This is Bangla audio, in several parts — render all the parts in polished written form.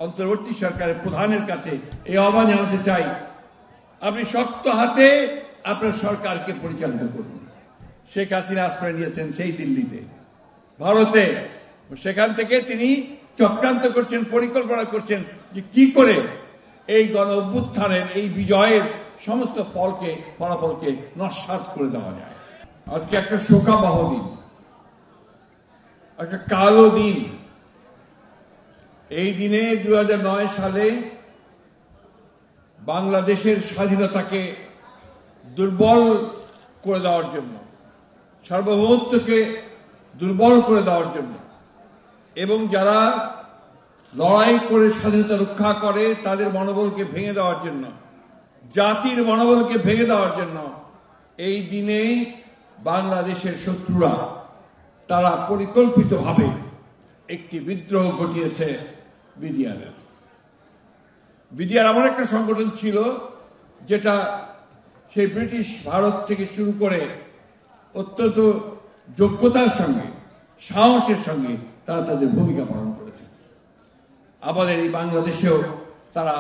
অন্তর্বর্তী সরকারের প্রধানের কাছে এই আহ্বান জানাতে চাই, আপনি শক্ত হাতে আপনার সরকারকে পরিচালিত করুন। শেখ হাসিনা আশ্রয় নিয়েছেন সেই দিল্লিতে, ভারতে। সেখান থেকে তিনি চক্রান্ত করছেন, পরিকল্পনা করছেন যে কি করে এই গণ অভ্যুত্থানের, এই বিজয়ের সমস্ত ফলাফলকে নস্যাৎ করে দেওয়া যায়। আজকে একটা শোকাবহ দিন, একটা কালো দিন। এই দিনে 2009 সালে বাংলাদেশের স্বাধীনতাকে দুর্বল করে দেওয়ার জন্য, সার্বভৌমত্বকে দুর্বল করে দেওয়ার জন্য এবং যারা লড়াই করে স্বাধীনতা রক্ষা করে তাদের মনোবলকে ভেঙে দেওয়ার জন্য, জাতির মনোবলকে ভেঙে দেওয়ার জন্য এই দিনেই বাংলাদেশের শত্রুরা তারা পরিকল্পিতভাবে একটি বিদ্রোহ ঘটিয়েছে। বিডিআর এমন একটা সংগঠন ছিল যেটা সেই ব্রিটিশ ভারত থেকে শুরু করে অত্যন্ত যোগ্যতার সঙ্গে, সাহসের সঙ্গে তারা তাদের ভূমিকা পালন করেছে। আমাদের এই বাংলাদেশেও তারা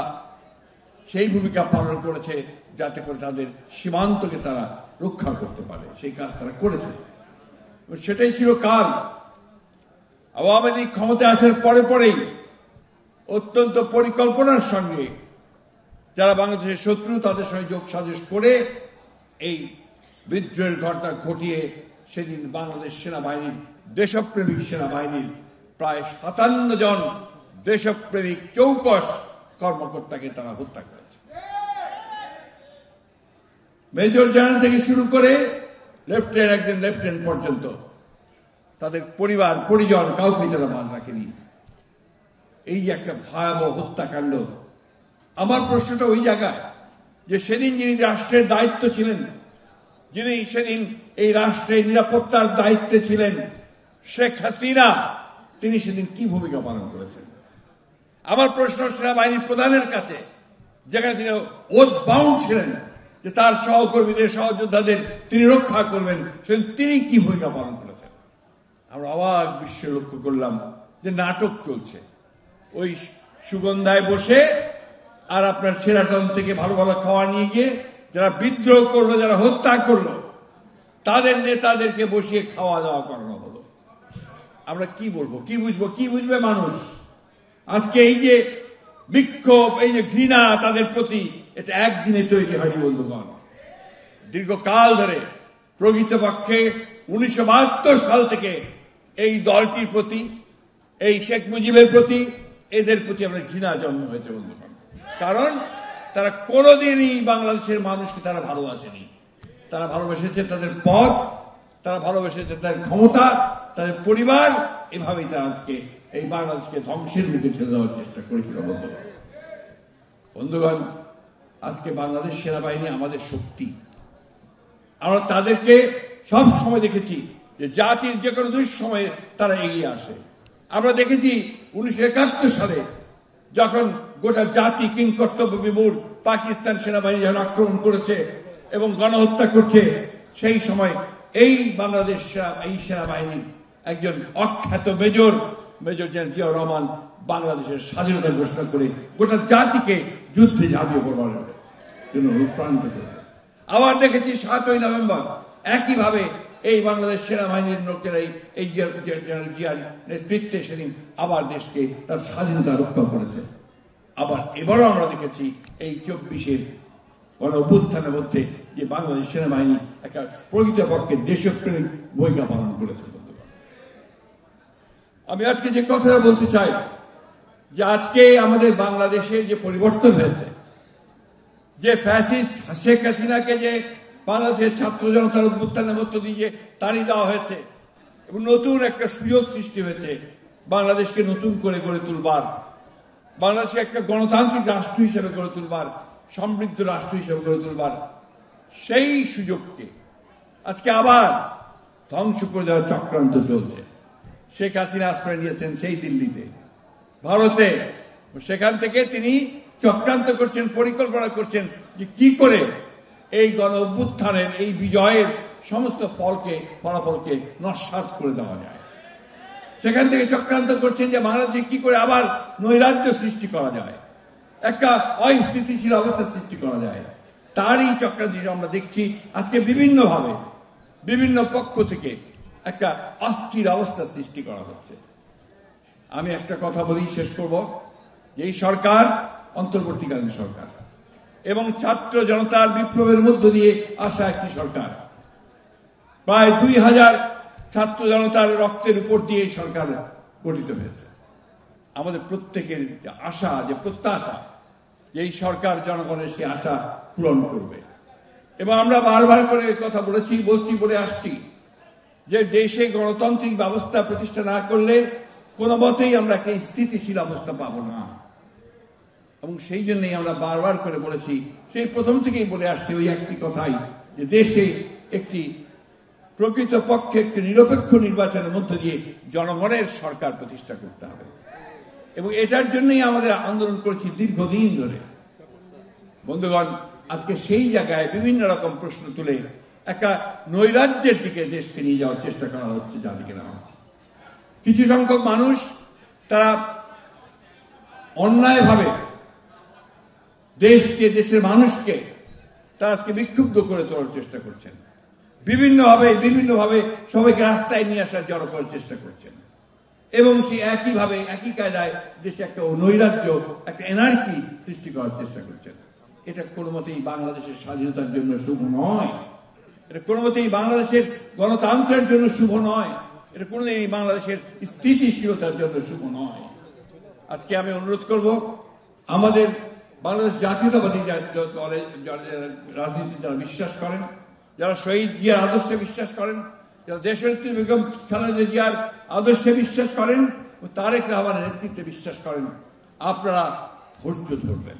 সেই ভূমিকা পালন করেছে যাতে করে তাদের সীমান্তকে তারা রক্ষা করতে পারে, সেই কাজ তারা করেছে। সেটাই ছিল কাল। আওয়ামী লীগ ক্ষমতায় আসার পরেই অত্যন্ত পরিকল্পনার সঙ্গে যারা বাংলাদেশের শত্রু তাদের সঙ্গে যোগ সাজস করে এই বিদ্রোহের ঘটনা ঘটিয়ে সেদিন বাংলাদেশ সেনাবাহিনীর, দেশপ্রেমিক সেনাবাহিনীর প্রায় 57 জন দেশপ্রেমিক চৌকস কর্মকর্তাকে তারা হত্যা করেছে। মেজর জেনারেল থেকে শুরু করে একজন লেফটেন্যান্ট পর্যন্ত তাদের পরিবার পরিজন কাউকে তারা মান রাখেনি। এই যে একটা ভয়াবহ হত্যাকাণ্ড। আমার প্রশ্নটা ওই জায়গায় যে সেদিন যিনি রাষ্ট্রের দায়িত্ব ছিলেন, যিনি সেদিন এই রাষ্ট্রের নিরাপত্তার দায়িত্বে ছিলেন, শেখ হাসিনা, তিনি সেদিন কি ভূমিকা পালন করেছেন? আমার প্রশ্ন সেনাবাহিনীর প্রধানের কাছে, যেখানে তিনি ওথ বাউন্ড ছিলেন যে তার সহকর্মীদের, সহযোদ্ধাদের তিনি রক্ষা করবেন, সেদিন তিনি কি ভূমিকা পালন করেছেন? আমরা অবাক বিশ্বে লক্ষ্য করলাম যে নাটক চলছে। ওই সুগন্ধায় বসে আর আপনার সেরাটন থেকে ভালো ভালো খাওয়া নিয়ে গিয়ে যারা বিদ্রোহ করলো, যারা হত্যা করলো, তাদের নেতাদেরকে বসিয়ে খাওয়া দাওয়া করানো হলো। আমরা কি বলবো, কি বুঝবো, কি বুঝবে মানুষ? আজকে এই যে বিক্ষোভ, এই যে ঘৃণা তাদের প্রতি, এটা একদিনে তৈরি হয়নি বন্ধুগণ। দীর্ঘকাল ধরে প্রকৃতপক্ষে 1972 সাল থেকে এই দলটির প্রতি, এই শেখ মুজিবের প্রতি, এদের প্রতি আমরা ঘৃণা জন্ম হয়েছে বন্ধুগণ। কারণ তারা কোনোদিনই বাংলাদেশের মানুষকে তারা ভালোবাসেনি। তারা ভালোবেসেছে তাদের পদ, তারা ভালোবেসেছে তাদের ক্ষমতা, তাদের পরিবার। এভাবেই তারা আজকে এই বাংলাদেশকে ধ্বংসের মুখে ঠেলে দেওয়ার চেষ্টা করেছিল বন্ধুগণ। আজকে বাংলাদেশ সেনাবাহিনী আমাদের শক্তি। আমরা তাদেরকে সব সময় দেখেছি যে জাতির যে কোনো দুঃসময়ে তারা এগিয়ে আসে। আমরা দেখেছি 1971 সালে যখন গোটা জাতি কিংকর্তব্য বিমূঢ় পাকিস্তান সেনাবাহিনী যখন আক্রমণ করেছে এবং গণহত্যা করছে, সেই সময় এই বাংলাদেশ এই সেনাবাহিনীর একজন অখ্যাত মেজর জেনারেল জিয়াউর রহমান বাংলাদেশের স্বাধীনতা ঘোষণা করে গোটা জাতিকে যুদ্ধে ঝাঁপিয়ে পড়বার জন্য অনুপ্রাণিত করেছে। আবার দেখেছি 7ই নভেম্বর একইভাবে এই বাংলাদেশ সেনাবাহিনীর লোকেরাই এই জেনারেল জিয়ার নেতৃত্বে সেদিন আবার দেশকে তার স্বাধীনতা রক্ষা করেছে। আবার এবারও আমরা দেখেছি এই 24-এর গণ অভ্যুত্থানের মধ্যে যে বাংলাদেশ সেনাবাহিনী একটা প্রকৃতপক্ষে দেশপ্রেমিক ভূমিকা পালন করেছে। আমি আজকে যে কথাটা বলতে চাই যে আজকে আমাদের বাংলাদেশে যে পরিবর্তন হয়েছে, যে ফ্যাসিস্ট শেখ হাসিনাকে যে বাংলাদেশের ছাত্র জনতার অভ্যুত্থানের মধ্য দিয়ে তাড়িয়ে দেওয়া হয়েছে এবং নতুন একটা সুযোগ সৃষ্টি হয়েছে বাংলাদেশকে নতুন করে গড়ে তুলবার, বাংলাদেশকে একটা গণতান্ত্রিক রাষ্ট্র হিসেবে গড়ে তুলবার, সমৃদ্ধ রাষ্ট্র হিসেবে গড়ে তুলবার, সেই সুযোগকে আজকে আবার ধ্বংস করে দেওয়ার চক্রান্ত চলছে। শেখ হাসিনা আশ্রয় নিয়েছেন সেই দিল্লিতে, ভারতে। সেখান থেকে তিনি চক্রান্ত করছেন, পরিকল্পনা করছেন যে কি করে এই গণ অভ্যুত্থানের, এই বিজয়ের সমস্ত ফলাফলকে নস্যাৎ করে দেওয়া যায়। সেখান থেকে চক্রান্ত করছেন যে বাংলাদেশে কি করে আবার নৈরাজ্য সৃষ্টি করা যায়, একটা অস্থিতিশীল অবস্থা সৃষ্টি করা যায়। তারই চক্রান্ত আমরা দেখছি আজকে বিভিন্নভাবে বিভিন্ন পক্ষ থেকে একটা অস্থির অবস্থা সৃষ্টি করা হচ্ছে। আমি একটা কথা বলি, শেষ করব, যে এই সরকার অন্তর্বর্তীকালীন সরকার এবং ছাত্র জনতার বিপ্লবের মধ্য দিয়ে আসা একটি সরকার। প্রায় 2000 ছাত্র জনতার রক্তের উপর দিয়ে সরকার গঠিত হয়েছে। আমাদের প্রত্যেকের যে আশা, যে প্রত্যাশা, যে এই সরকার জনগণের সেই আশা পূরণ করবে। এবং আমরা বারবার করে কথা বলছি বলে আসছি যে দেশে গণতান্ত্রিক ব্যবস্থা প্রতিষ্ঠা না করলে কোনো মতেই আমরা একটা স্থিতিশীল অবস্থা পাবো না। এবং সেই জন্যই আমরা বারবার করে বলেছি, সেই প্রথম থেকেই বলে আসছি ওই একটি কথাই, যে দেশে একটি প্রকৃতপক্ষে একটি নিরপেক্ষ নির্বাচনের মধ্য দিয়ে জনগণের সরকার প্রতিষ্ঠা করতে হবে। এবং এটার জন্যই আমাদের আন্দোলন করেছি দীর্ঘদিন ধরে। বন্ধুগণ, আজকে সেই জায়গায় বিভিন্ন রকম প্রশ্ন তুলে একটা নৈরাজ্যের দিকে দেশকে নিয়ে যাওয়ার চেষ্টা করা হচ্ছে, যাদিকে নেওয়া হচ্ছে। কিছু সংখ্যক মানুষ তারা অন্যায়ভাবে দেশকে, দেশের মানুষকে তারা আজকে বিক্ষুব্ধ করে তোলার চেষ্টা করছেন। বিভিন্নভাবে সবাইকে রাস্তায় নিয়ে আসার জড়ো করার চেষ্টা করছেন। এবং সেই একই কায়দায় দেশে একটা নৈরাজ্য, একটা এনার্কি সৃষ্টি করার চেষ্টা করছেন। এটা কোনো মতেই বাংলাদেশের স্বাধীনতার জন্য শুভ নয়। এটা কোনো মতেই বাংলাদেশের গণতন্ত্রের জন্য শুভ নয়। এটা কোনোদিনই বাংলাদেশের স্থিতিশীলতার জন্য শুভ নয়। আজকে আমি অনুরোধ করব, আমাদের বাংলাদেশ জাতীয়তাবাদী দলে রাজনীতি যারা বিশ্বাস করেন, যারা শহীদ জিয়ার আদর্শে বিশ্বাস করেন, যারা দেশনেত্রী বেগম খালেদা জিয়ার আদর্শে বিশ্বাস করেন, তারেক রহমানের নেতৃত্বে বিশ্বাস করেন, আপনারা ধৈর্য ধরবেন,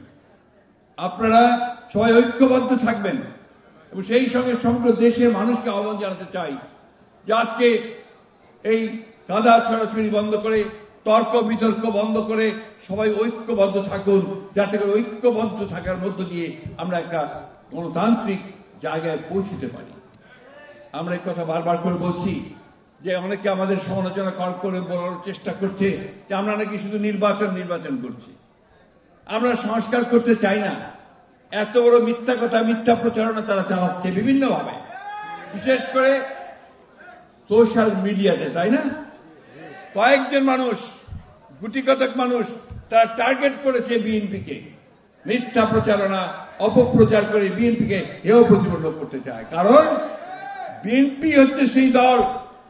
আপনারা সবাই ঐক্যবদ্ধ থাকবেন। এবং সেই সঙ্গে সমগ্র দেশের মানুষকে আহ্বান জানাতে চাই যে আজকে এই কাদা ছড়াছড়ি বন্ধ করে, তর্ক বিতর্ক বন্ধ করে সবাই ঐক্যবদ্ধ থাকুন, যাতে করে ঐক্যবদ্ধ থাকার মধ্য দিয়ে আমরা একটা গণতান্ত্রিক জায়গায় পৌঁছতে পারি। আমরা এই কথা বারবার করে বলছি যে অনেকে আমাদের সমালোচনা করে বলার চেষ্টা করছে যে আমরা নাকি শুধু নির্বাচন করছি, আমরা সংস্কার করতে চাই না। এত বড় মিথ্যা কথা, মিথ্যা প্রচারণা তারা চালাচ্ছে বিভিন্নভাবে, বিশেষ করে সোশ্যাল মিডিয়াতে, তাই না? কয়েকজন মানুষ, গুটিকতক মানুষ তারা টার্গেট করেছে বিএনপিকে, মিথ্যা প্রচারণা, অপপ্রচার করে বিএনপিকে হেয় প্রতিপন্ন করতে চায়। কারণ বিএনপি হচ্ছে সেই দল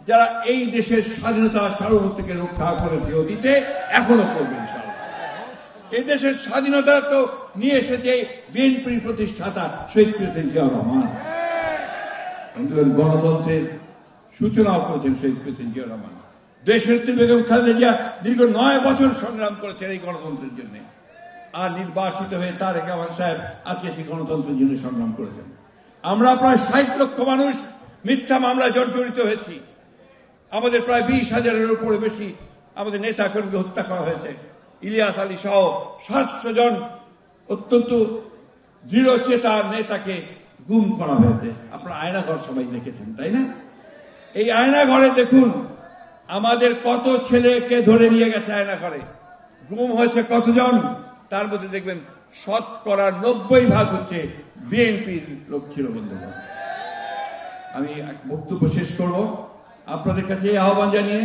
যারা এই দেশের স্বাধীনতা সার্বভৌমত্বকে রক্ষা করেছে অতীতে, এখনো করবে ইনশাআল্লাহ। এই দেশের স্বাধীনতা তো নিয়ে এসেছে বিএনপির প্রতিষ্ঠাতা শহীদ প্রেসিডেন্ট জিয়াউর রহমান। গণতন্ত্রের সূচনাও করেছেন শহীদ প্রেসিডেন্ট জিয়াউর রহমান। দেশনেত্রী বেগম খালেদা জিয়া দীর্ঘ 9 বছর সংগ্রাম করেছেন এই গণতন্ত্রের জন্য, আর নির্বাসিত হয়ে তারেক রহমান সাহেব আজকে সেই গণতন্ত্রের জন্য সংগ্রাম করেছেন। আমরা প্রায় 60 লক্ষ মানুষ মিথ্যা মামলায় জর্জরিত হয়েছি। আমাদের প্রায় 20,000-এর উপরে বেশি আমাদের নেতা কর্মীকে হত্যা করা হয়েছে। ইলিয়াস আলী সহ 700 জন অত্যন্ত দৃঢ় চেতা নেতাকে গুম করা হয়েছে। আপনারা আয়নাঘর সবাই দেখেছেন, তাই না? এই আয়নাঘরে দেখুন আমাদের কত ছেলেকে ধরে নিয়ে গেছে আয়নাঘরে, গুম হয়েছে কতজন, তার মধ্যে দেখবেন 90% হচ্ছে বিএনপির লোক ছিল। বন্ধুগণ, আমি এক বক্তব্য শেষ করব আপনাদের কাছে এই আহ্বান জানিয়ে,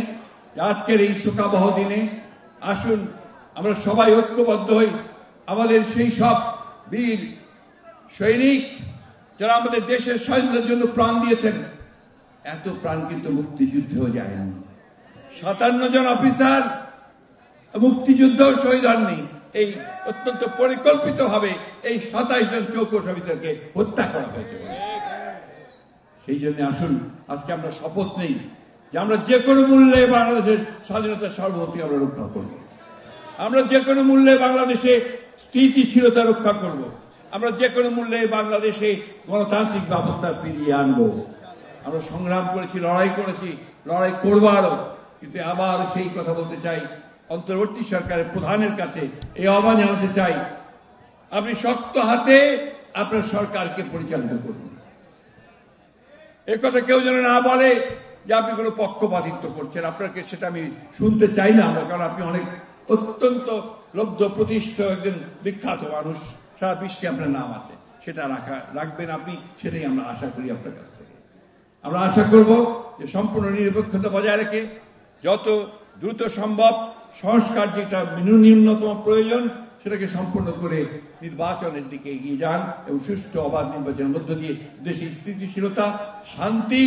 আজকের এই শোকাবহ দিনে আসুন আমরা সবাই ঐক্যবদ্ধ হই। আমাদের সেই সব বীর সৈনিক যারা আমাদের দেশের স্বাধীনতার জন্য প্রাণ দিয়েছেন, এত প্রাণ কিন্তু মুক্তিযুদ্ধেও যায়নি। 57 জন অফিসার মুক্তিযুদ্ধেও শহীদ হননি। এই অত্যন্ত পরিকল্পিতভাবে এই 27 জন চৌকস অফিসারকে হত্যা করা হয়েছে। সেই জন্য আসুন আজকে আমরা শপথ নেই যে আমরা যে কোনো মূল্যে বাংলাদেশের স্বাধীনতার সার্বভৌমত্ব আমরা রক্ষা করব। আমরা যে কোনো মূল্যে বাংলাদেশে স্থিতিশীলতা রক্ষা করব। আমরা যে কোনো মূল্যে বাংলাদেশে গণতান্ত্রিক ব্যবস্থা ফিরিয়ে আনব। আমরা সংগ্রাম করেছি, লড়াই করেছি, লড়াই করব আরো। কিন্তু আবার সেই কথা বলতে চাই, অন্তর্বর্তী সরকারের প্রধানের কাছে এই আহ্বান জানাতে চাই, আপনি শক্ত হাতে আপনার সরকারকে পরিচালিত করুন। এ কথা কেউ যেন না বলে যে আপনি কোনো পক্ষপাতিত্ব করছেন। আপনাকে সেটা আমি শুনতে চাই না আমরা, কারণ আপনি অনেক অত্যন্ত লব্ধ প্রতিষ্ঠিত একজন বিখ্যাত মানুষ, সারা বিশ্বে আপনার নাম আছে, সেটা রাখবেন আপনি, সেটাই আমরা আশা করি আপনার কাছ থেকে। আমরা আশা করব যে সম্পূর্ণ নিরপেক্ষতা বজায় রেখে যত দ্রুত সম্ভব সংস্কার যেটা নিম্নতম প্রয়োজন সেটাকে সম্পূর্ণ করে নির্বাচনের দিকে এগিয়ে যান এবং সুষ্ঠু অবাধ নির্বাচনের মধ্য দিয়ে দেশে স্থিতিশীলতা, শান্তি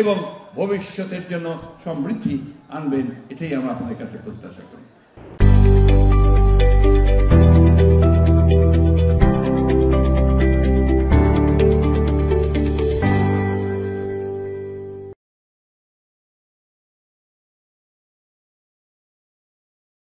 এবং ভবিষ্যতের জন্য সমৃদ্ধি আনবেন, এটাই আমরা আপনাদের কাছে প্রত্যাশা করি।